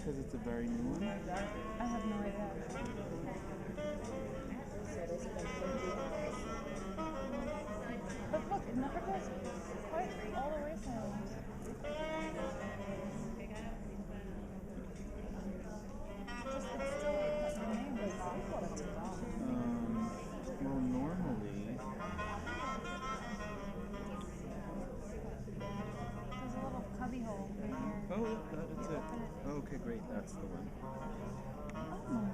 because it's a very new one? I have no idea. But look, it never goes quite all the way silent. Just it's still the name is Well, normally. there's a little cubby hole right here. Oh, that's it. Oh, okay, great. That's the one. Oh.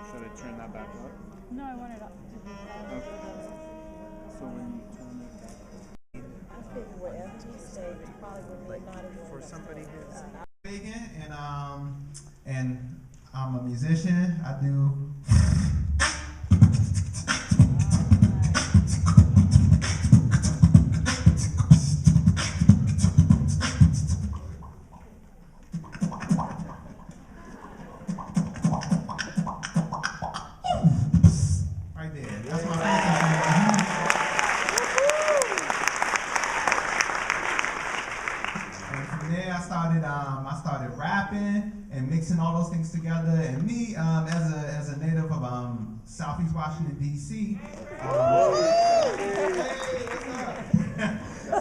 Should I turn that back up? No, I want it up to be loud. Okay. So when you turn it back up. I think wherever you stay, it's probably when you're not in For somebody who's Bacon, and I'm a musician. I do. Right there. That's my And from there, I started rapping and mixing all those things together. And me, as a native of Southeast Washington D.C. Hey, what's up? So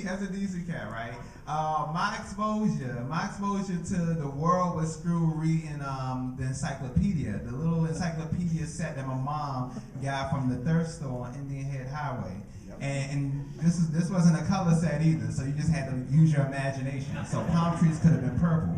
as a DC cat, right? My exposure to the world was through reading the encyclopedia, the little encyclopedia set that my mom got from the thrift store on Indian Head Highway. And this wasn't a color set either, so you just had to use your imagination. So palm trees could have been purple,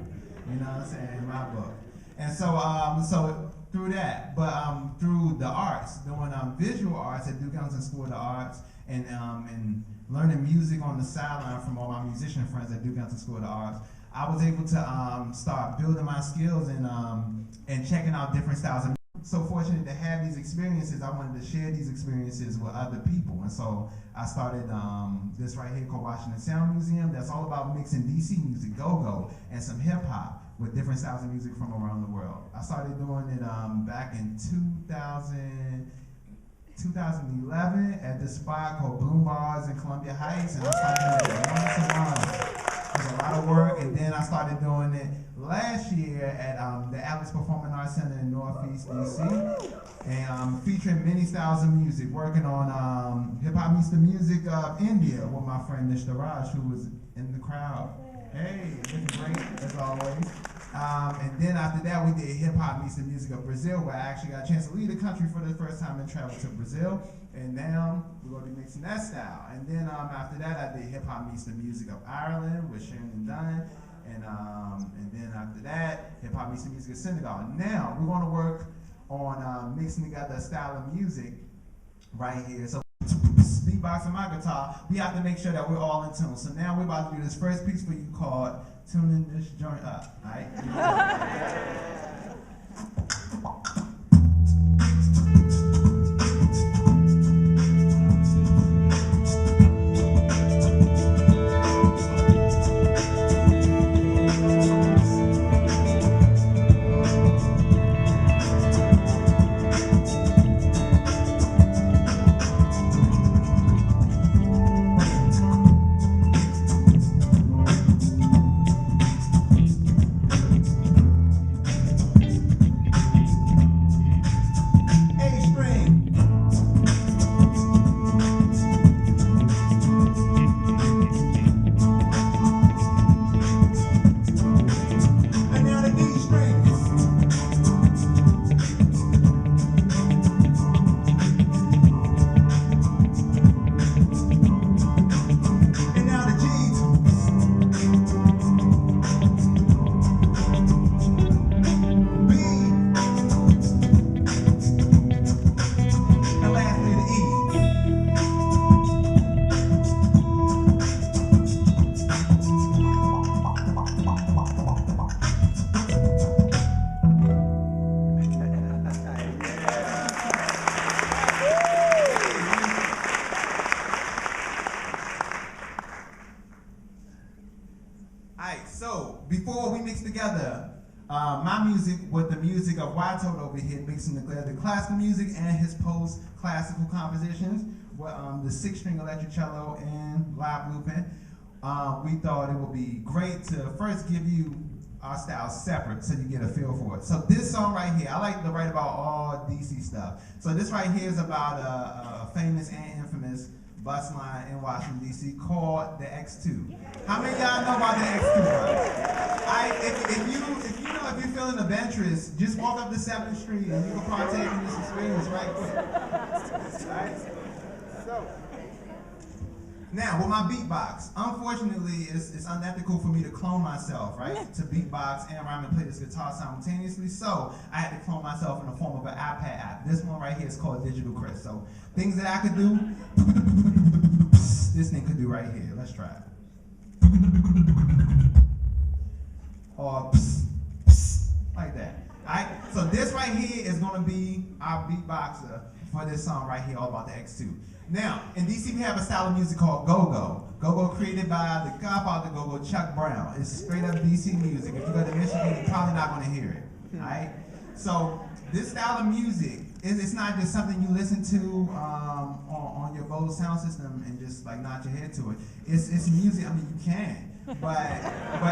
you know what I'm saying, in my book. And so through that, but through the arts, doing visual arts at Duke Ellington School of the Arts, and learning music on the sideline from all my musician friends at Duke Ellington School of the Arts, I was able to start building my skills and checking out different styles of music. So fortunate to have these experiences. I wanted to share these experiences with other people, and so I started this right here called Washington Sound Museum. That's all about mixing DC music, go-go, and some hip-hop with different styles of music from around the world. I started doing it back in 2011 at this spot called Bloom Bars in Columbia Heights, and I started doing it once a month. It was a lot of work, and then I started doing it last year at the Atlas Performing Arts Center in Northeast DC, and featuring many styles of music, working on Hip Hop Meets the Music of India with my friend Chistylez, who was in the crowd. Hey, looking great as always. And then after that, we did Hip Hop Meets the Music of Brazil, where I actually got a chance to lead the country for the first time and travel to Brazil. And now we're going to be mixing that style. And then after that, I did Hip Hop Meets the Music of Ireland with Sharon Dunn. And then after that, Hip Hop Meets the Music of Senegal. Now we're going to work on mixing together a style of music right here. So beatboxing my guitar, we have to make sure that we're all in tune. So now we're about to do this first piece for you called Tuning This Joint Up. All right? Before we mix together my music with the music of Wytold over here, mixing together the classical music and his post-classical compositions with the 6-string electric cello and live looping, we thought it would be great to first give you our style separate so you get a feel for it. So this song right here, I like to write about all DC stuff. So this right here is about a famous and infamous bus line in Washington, D.C. called the X2. How many of y'all know about the X2 bus? If you're feeling adventurous, just walk up to 7th Street and you can partake in this experience right quick. Right? So, now, with my beatbox, unfortunately, it's unethical for me to clone myself, right? To beatbox and rhyme and play this guitar simultaneously. So, I had to clone myself in the form of an iPad app. This one right here is called Digital Chris. So, things that I could do, this thing could do right here. Let's try it. Or like that. Alright? So, this right here is going to be our beatboxer for this song right here, all about the X2. Now, in DC, we have a style of music called go-go. Go-go created by the godfather go-go, Chuck Brown. It's straight up DC music. If you go to Michigan, you're probably not going to hear it. Alright? So, this style of music, it's not just something you listen to on your Bose sound system and just like nod your head to it. It's music, I mean, you can. But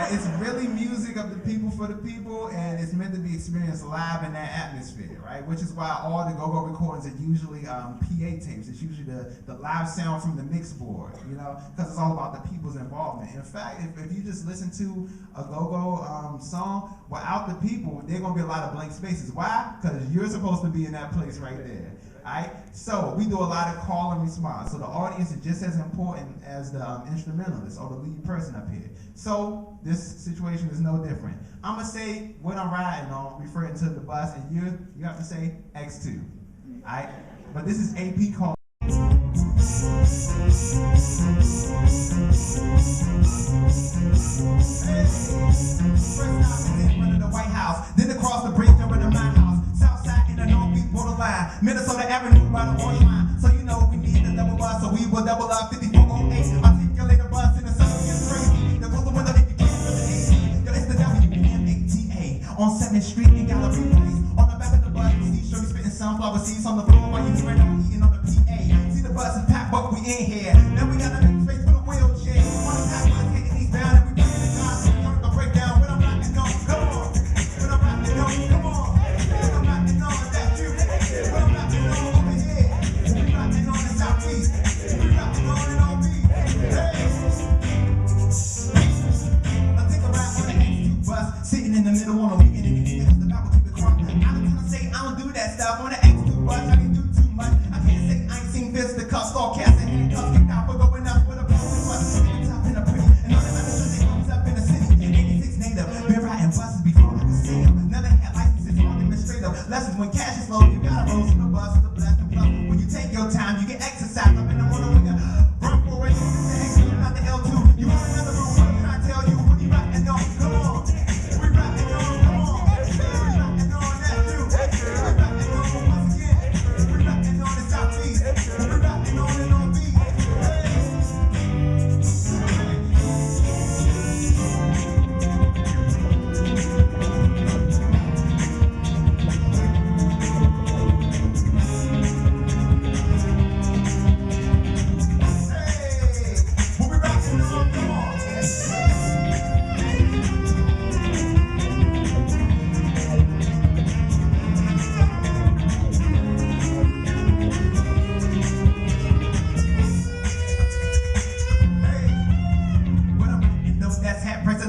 it's really music of the people for the people, and it's meant to be experienced live in that atmosphere, right? Which is why all the go-go recordings are usually PA tapes. It's usually the live sound from the mix board, you know, because it's all about the people's involvement. In fact, if you just listen to a go-go song without the people, there are going to be a lot of blank spaces. Why? Because you're supposed to be in that place right there. Alright, so we do a lot of call and response. So the audience is just as important as the instrumentalist or the lead person up here. So this situation is no different. I'm gonna say what I'm riding on, referring to the bus, and you have to say X2. Alright, but this is AP call. Hey, first time in front of the White House, then across the bridge over to my house. Southside in the Northeast borderline, Minnesota Avenue by the orange line. So you know we need the double bus, so we will double up 5408. Articulate the bus in the sun gets crazy. The close the window if you can't feel the AC. Yo, it's the WMATA on 7th Street in Gallery Place. On the back of the bus, we see Shorty spitting sunflower seeds on the floor while you spread on eating on the PA. See the bus is packed, but we in here. Then we gotta make space for the wheelchair. On the pack bus hitting these down and we bring the guys so we don't go break down. When I'm rocking on, come on. When I'm rocking on, come on. When I'm rocking on, that's you. When I'm rocking on over here. We rocking on the Southeast. We rocking on and on beat. Hey. I think I'm right on the X2 bus, sitting in the middle on a weekend and you think the Bible keep it crunk. I don't wanna say I don't do that stuff on the X2 bus. I can do too much. I can't say I ain't seen fisticuffs, all cats and handcuffs, kicked out for going up with a broken bus. Sitting top in a pretty, and all the other Sunday comes up in the city. 86 native, been riding buses before I could see them. Never had licenses on administrative lessons. When cash is low, you gotta roll to the bus, the blessing plus. When you take your time, you get exercise. I'm in the morning with you. Run for it, the X2, not the L2. You want another room, what I'm trying to tell you. When you rockin' on, come on. We rockin' on, come on. We rockin' on, that's you. We rockin' on once again. We rockin' on the Southeast. We rockin' on and on beat.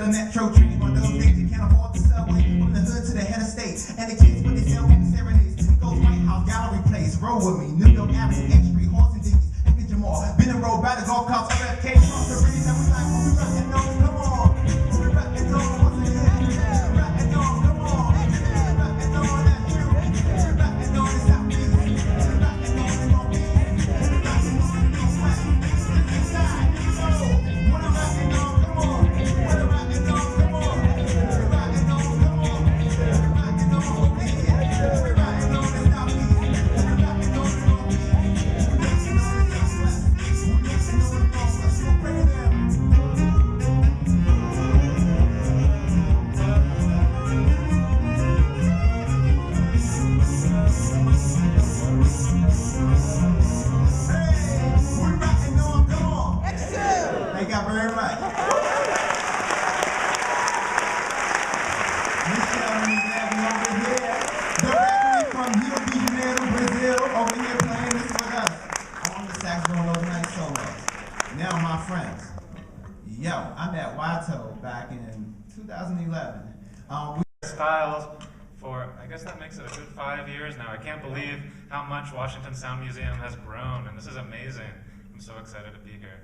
Metro treating on those days you can't afford the subway. From the hood to the head of state. And the kids when they sell in the serenades. It goes White House, Gallery Place, roll with me. New York Avenue, X Street, Horse and Dickies, Pick and Jamal. Been a road by the golf carts, RFK, cross the bridge, and we like, we rockin' on, come on. We rockin' on once again. We rockin' on, come on. We rockin' on, that's you. We rockin' on the Southeast. We rockin' on the Northeast. We rockin' on the Northwest. Inside, you know. When I'm rockin' on, come on. When I'm rockin' on, come on. We rockin' on, come on. We rockin' on over here. We rockin' on the Southeast. We rockin' on the Northeast. We rockin' on the Southwest. We rockin' on the Northwest. friends. Yo, I met Wytold back in 2011. Styles for, I guess that makes it a good 5 years now. I can't believe how much Washington Sound Museum has grown, and this is amazing. I'm so excited to be here.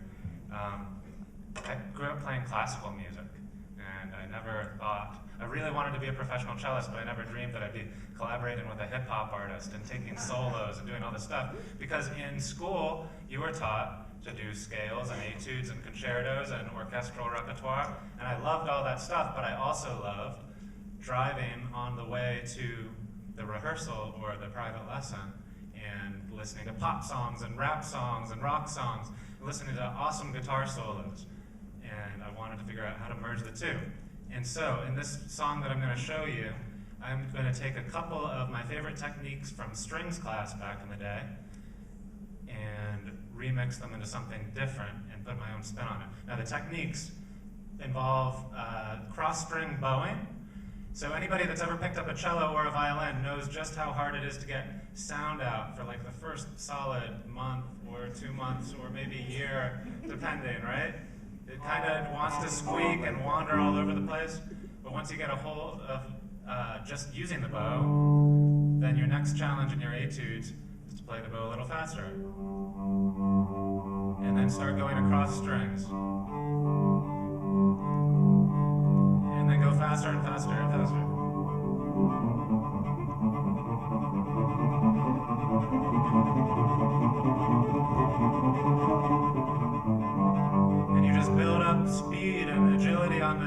I grew up playing classical music, and I never thought, I really wanted to be a professional cellist, but I never dreamed that I'd be collaborating with a hip-hop artist and taking solos and doing all this stuff. Because in school, you were taught to do scales and etudes and concertos and orchestral repertoire, and I loved all that stuff, but I also loved driving on the way to the rehearsal or the private lesson and listening to pop songs and rap songs and rock songs, and listening to awesome guitar solos. And I wanted to figure out how to merge the two. And so, in this song that I'm going to show you, I'm going to take a couple of my favorite techniques from strings class back in the day and remix them into something different and put my own spin on it. Now, the techniques involve cross-string bowing. So anybody that's ever picked up a cello or a violin knows just how hard it is to get sound out for like the first solid month or 2 months or maybe a year, depending, right? It kind of wants to squeak and wander all over the place, but once you get a hold of just using the bow, then your next challenge in your etudes is to play the bow a little faster. And then start going across strings. And then go faster and faster and faster. And you just build up speed and agility on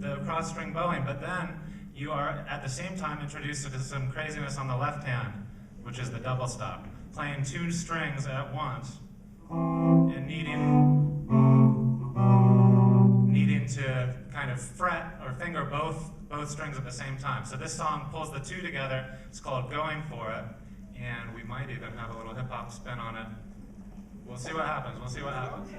the cross-string bowing, but then you are at the same time introduced to some craziness on the left hand, which is the double stop. Playing 2 strings at once and needing to kind of fret or finger both strings at the same time. So this song pulls the 2 together. It's called Going For It, and we might even have a little hip-hop spin on it. We'll see what happens. We'll see what happens.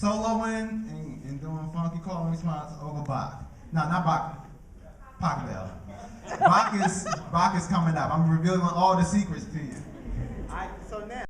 soloing and doing funky call and response over Bach. No, not Bach. Pachelbel. Bach is coming up. I'm revealing all the secrets to you. All right, so now.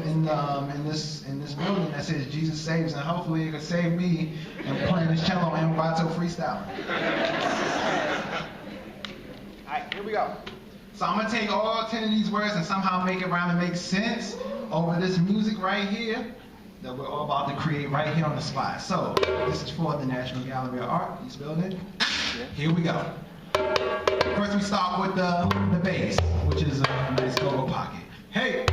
in this building that says Jesus saves, and hopefully it can save me and playing this cello and Wytold freestyle. All right, here we go. So I'm gonna take all 10 of these words and somehow make it rhyme and make sense over this music right here that we're all about to create right here on the spot. So this is for the National Gallery of Art, East Building. Here we go. First we start with the bass, which is a nice go-go pocket. Hey!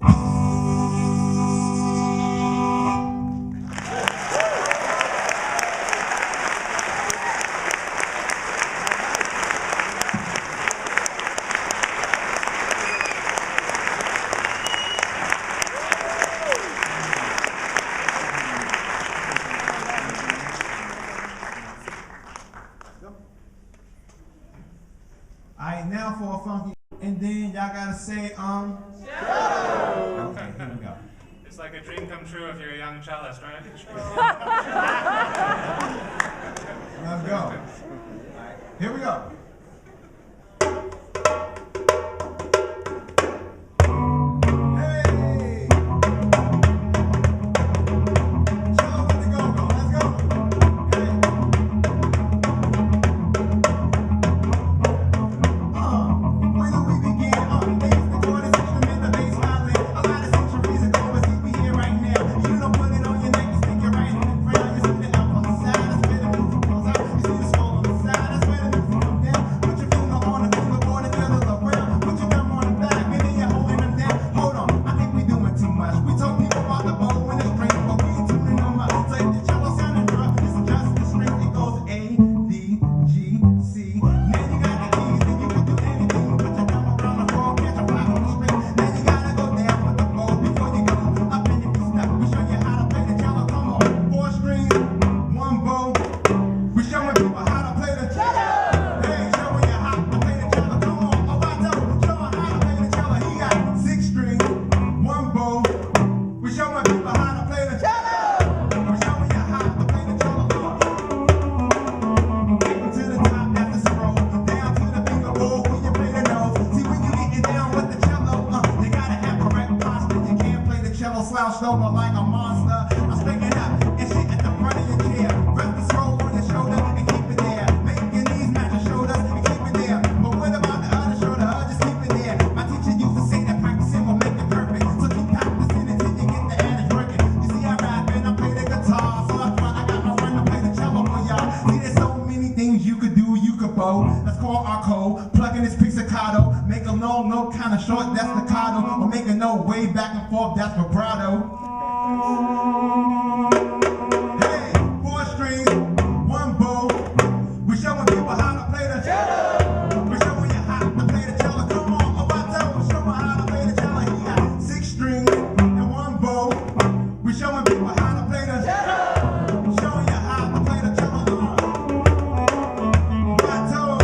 Alright, now for a funky, and then y'all gotta say, Okay, here we go. It's like a dream come true if you're a young cellist, right? Let's go. Alright, here we go. Hey! Cello with the go-go, let's go. Hey! Where do we begin? Bass, the chordus, instrument, the bass violin. A lot of centuries ago, but see we here right now. You don't put it on your neck, you stick it right in the ground. You see the F on the side, that's where the music goes out. You see the skull on the side, that's where the music comes down. Put your finger on the fingerboard and fiddle around. Put your thumb on the back, and then you're holding them down. Hold on, I think we doing too much. We told people about the bow and the string, but we ain't tuning them up. So if the cello sounding rough, it's just the string. It goes A, D, G, C. Now you got the keys, then you can do anything. Put your thumb around the floor, catch a fly on the string. Now you gotta go down with the bow before you go up in the step. We show you how to play the cello. Come on, 4 strings, 1 bow. We showing people how to play the cello. Hey, showing you how to play the cello. Come on, Wytold, showing how to play the cello. He got 6 strings, 1 bow. We showing people how to play the cello. We showing you how to play the cello. Take them to the top, that's the scroll. Down to the finger bowl when you play the nose. See when you getting down with the cello, you gotta have correct posture. You can't play the cello slouched over like a monster. I'm sticking up and shit at the front of your chair. Rest the scroll on your shoulder and keep it there. Make your knees match your shoulders and keep it there. But what about the other shoulder? Just keep it there. My teacher used to say that practicing will make it perfect. So keep practicing until you get the adage working. You see I rap and I play the guitar. So I got my friend to play the cello for y'all. See there's so many things you could do, you could bow. That's called our code. Plug in this pizzicato. Make a long note kind of short, that's staccato. Or make a note way back and forth, that's vibrato. Hey, 4 strings, 1 bow. We showing people how to play the cello. We showing you how to play the cello. Come on, Wytold, show me how to play the cello. He got 6 strings and 1 bow. We showing people how to play the cello. Showing you how to play the cello. Wytold.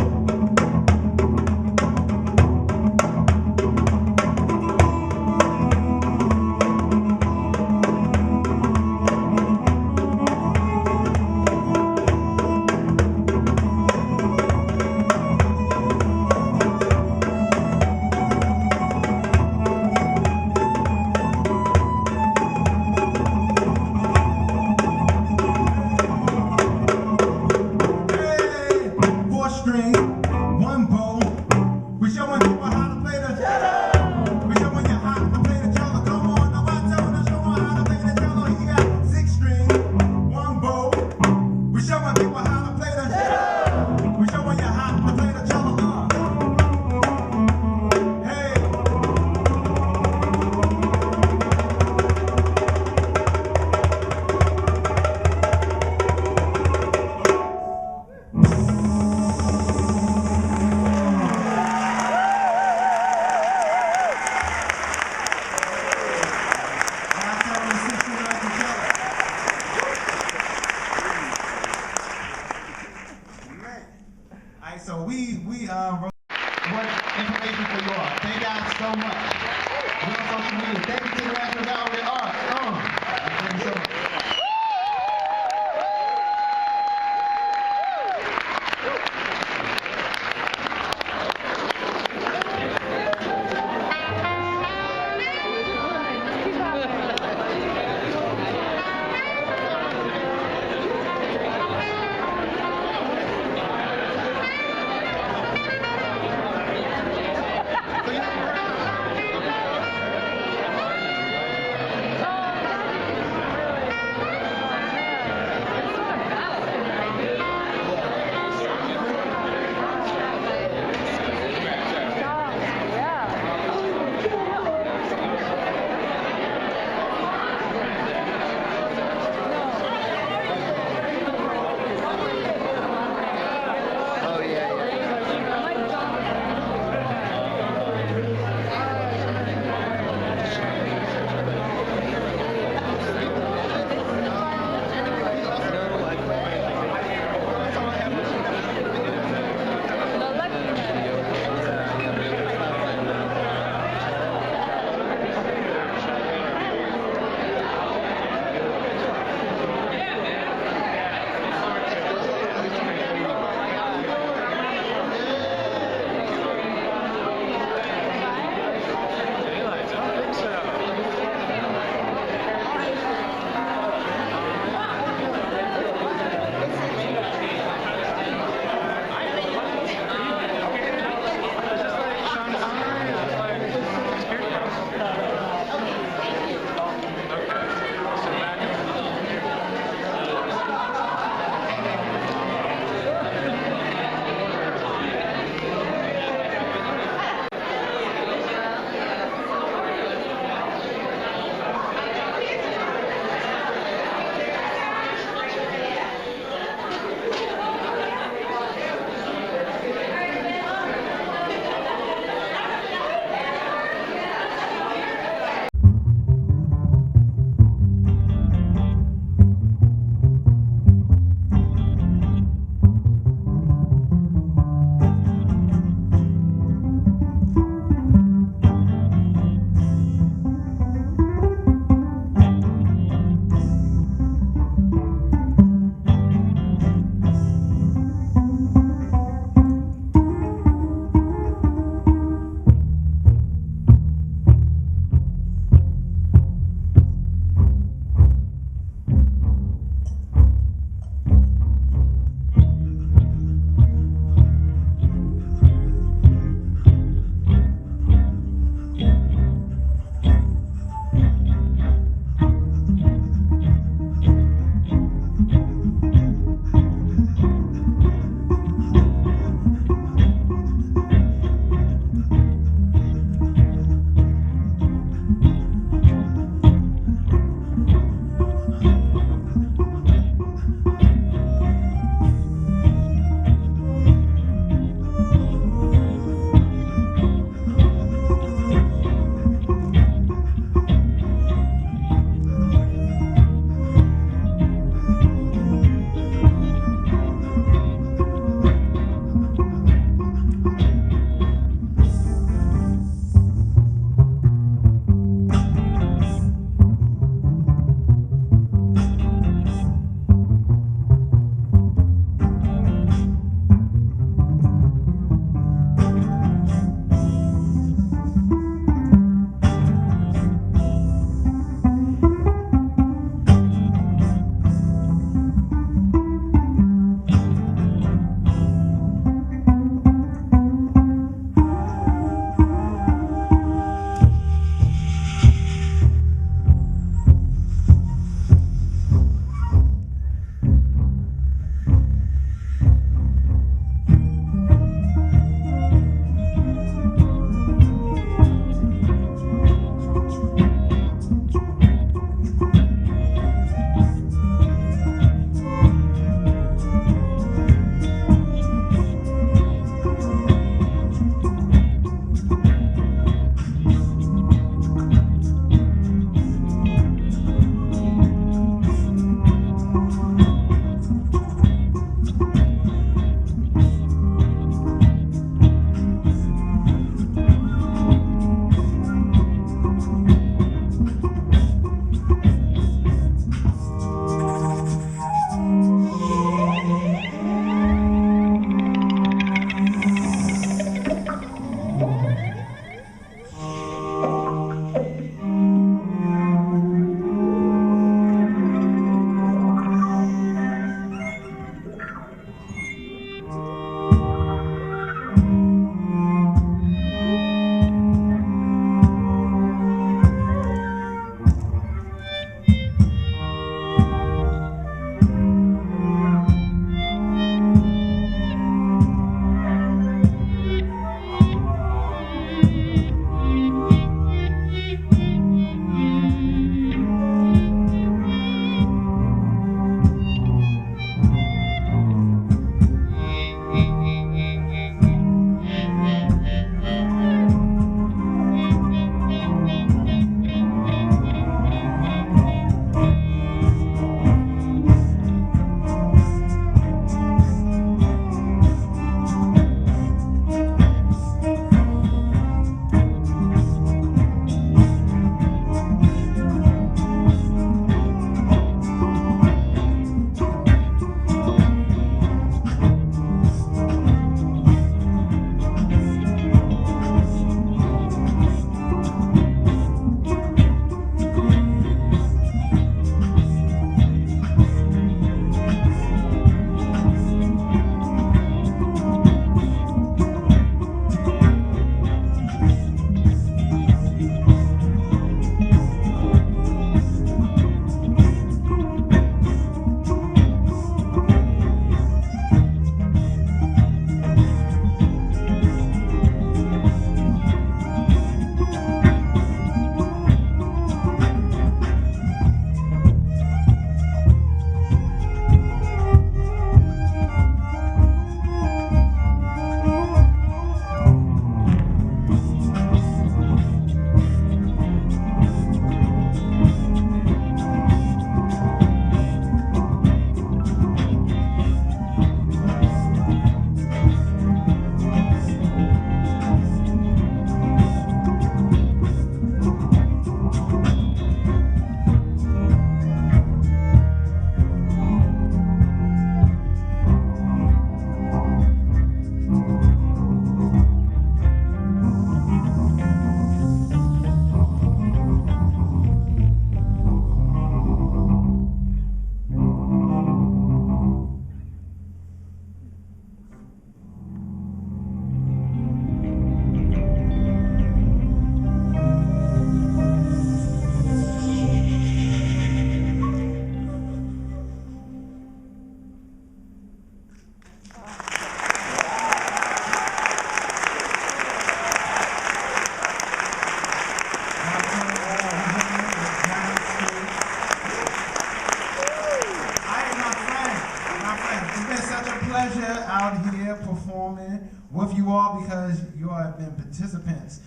participants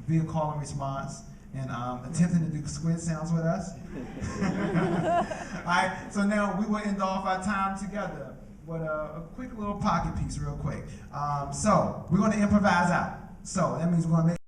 via call and response and attempting to do squid sounds with us. All right, so now we will end off our time together with a quick little pocket piece real quick. So we're going to improvise out. So that means we're going to make